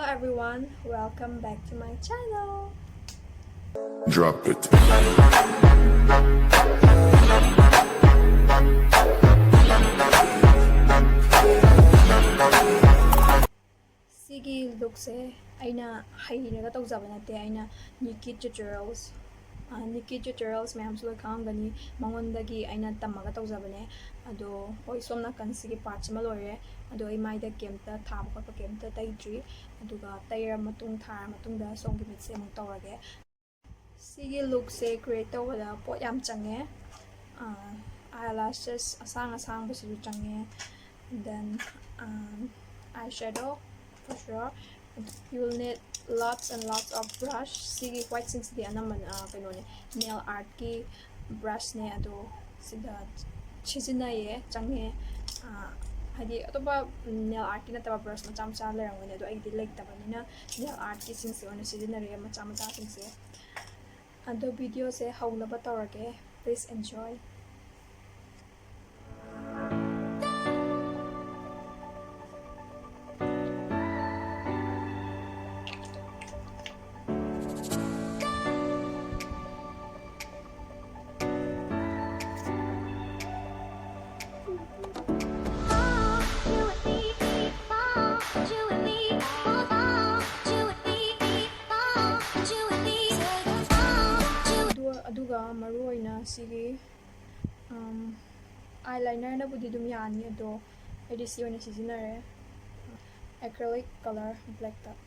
everyone, welcome back to my channel. Drop it. Sigi look se aina hainaga tawjaba nate aina Nikki tutorials mayam su khangani mangondagi aina tamaga tawjabane ado oi somna kan sigi parts ma lore ado ai mai da kemta thaba ko kemta taidri aduga tayra matung thar matung da songi mit se mung tawrage sigi look se create tawada pot yam change eyelashes asang busu change, and then eyeshadow for sure. You will need lots and lots of brush. Sige white since the anaman nail art ki brush ne ado sida chisinaye change hadi atoba nail art ki nataba brush macam cha lerangone ado ai like tabanina nail art ki since ona sidinare macam since ado video se hawna ba tawrage. Please enjoy. Aduga maru oina sige eyeliner na budi dum yani ado edisi oina sizinare acrylic color black top.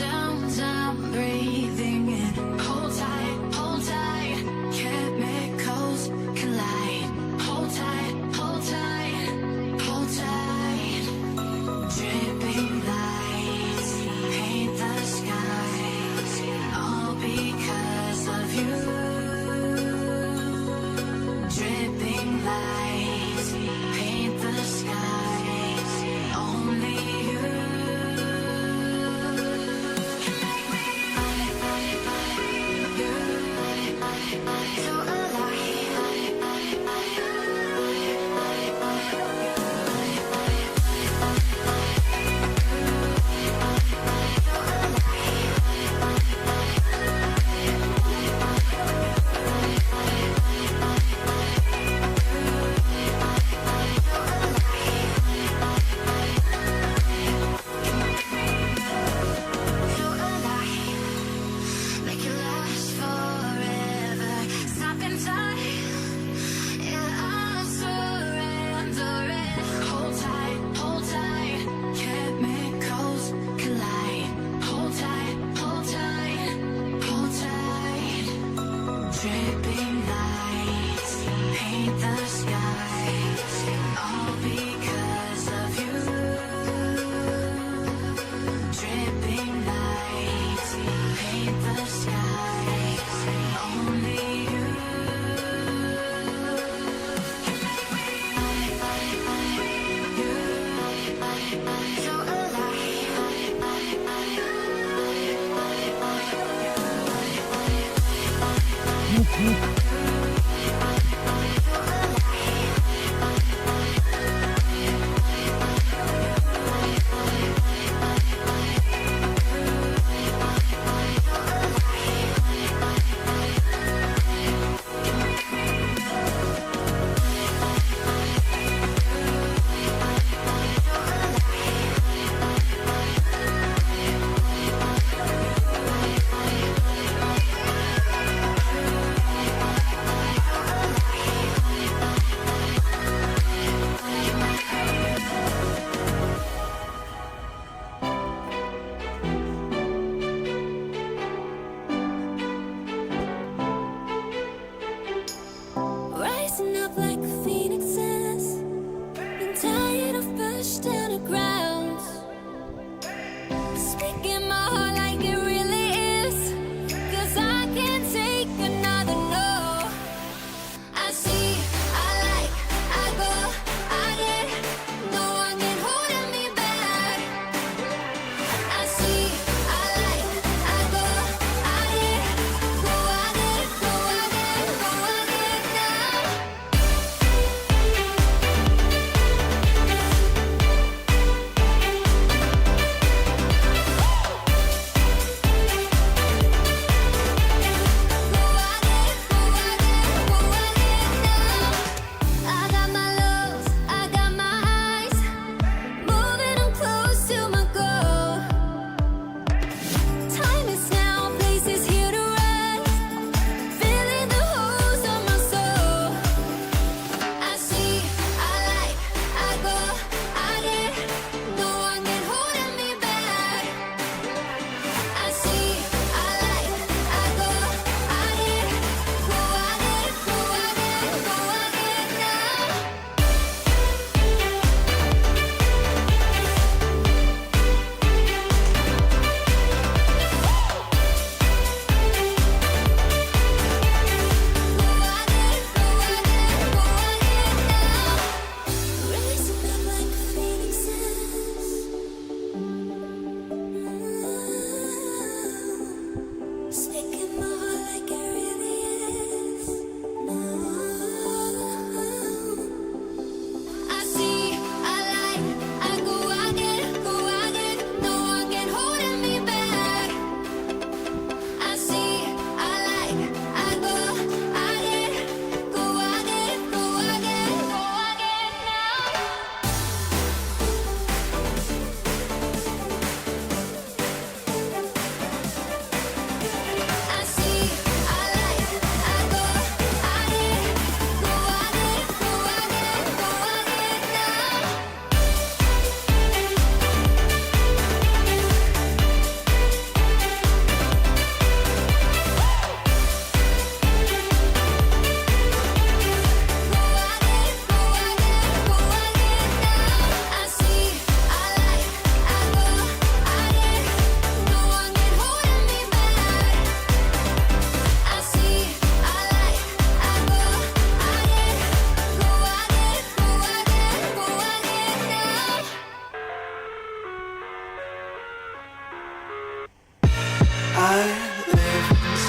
sounds I'm breathing in. Hold tight, hold tight. Chemicals collide. Hold tight, hold tight, hold tight. Dripping lights paint the skies, all because of you. Dripping lights paint the skies, only you.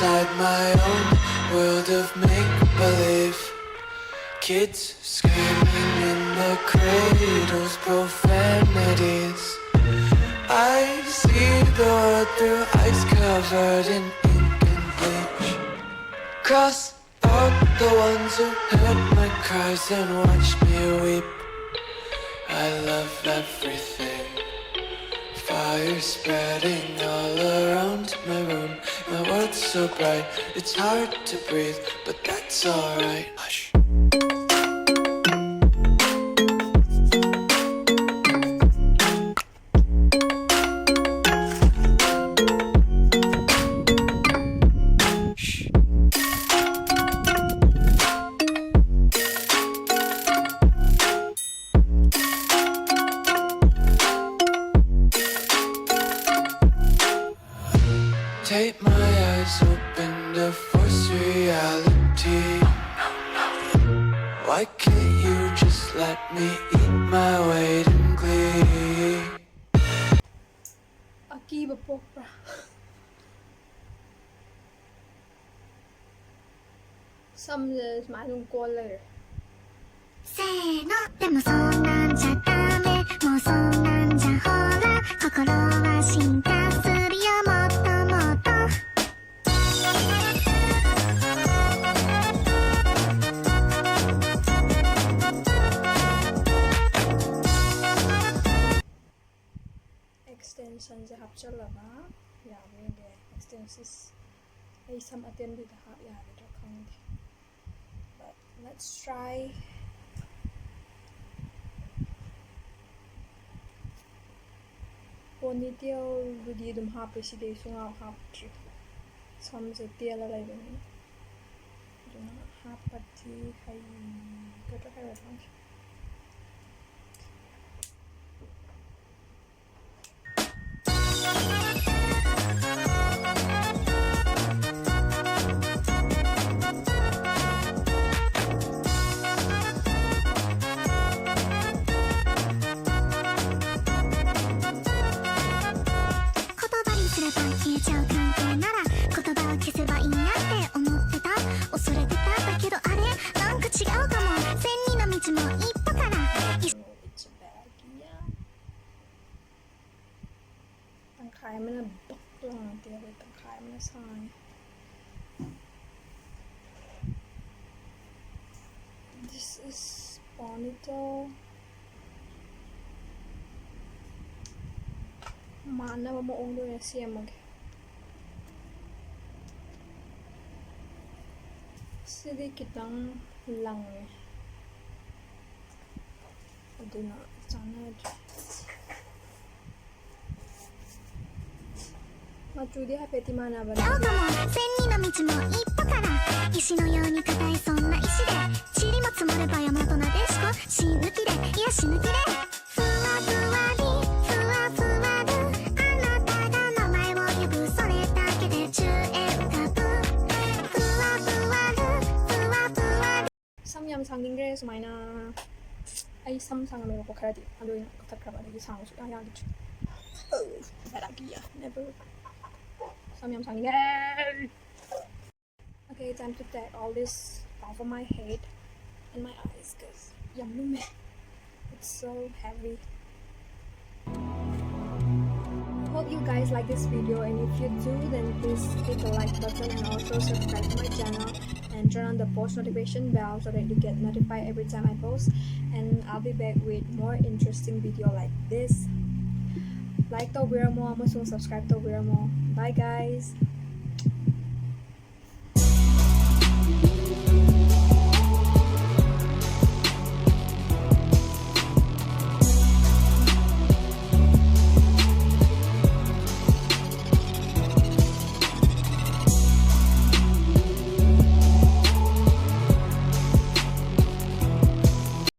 inside my own world of make-believe. Kids screaming in the cradles, profanities. I see the world through ice covered in ink and bleach. Cross out the ones who heard my cries and watched me weep. I love everything. Fire spreading all around my room. My world's so bright, it's hard to breathe, but that's alright. Hush. Take my eyes open to force reality. Why can't you just let me eat my weight in glee? Aki ba po pra? Some is my own call later. せーのでもそんなんじゃダメもうそんなんじゃほら心は進化するよもっともっと Extensionจะหับเฉลยนะอย่าเรียนเดี๋ยว extensions ไอ้ซ้ำอันเดียนดีนะคะอย่าเรียนครั้งเดียว but let's try Ponytail ดูดีดุมหับไปสิเดี๋ยวช่วงเอาหับจุดซ้ำจะเตี้ยอะไรแบบนี้ดูนะหับปัดที่ใครก็จะให้เราทำ This is Ponytail. Mana ba maong doon siya mag sedikit lang eh. Ito na sana Machudi ha peti mana ba どうぞも千里の道も一歩から石のように硬いそんな石で塵も積もれば山となでしこ死ぬ気でいや死ぬ気でふわふわりふわふわるあなたが名前を呼ぶそれだけで宙へ浮かぶふわふわるふわふわる Samyam sang Ingles may na ay samsang may ko kaya di ano yung katakaba lagi sang so ay agit never Samyam sang Ingles. Okay, time to take all this off of my head and my eyes because yum it's so heavy. Hope you guys like this video, and if you do then please hit the like button and also subscribe to my channel and turn on the post notification bell so that you get notified every time I post, and I'll be back with more interesting video like this. Like to mo, subscribe to mo. Bye guys.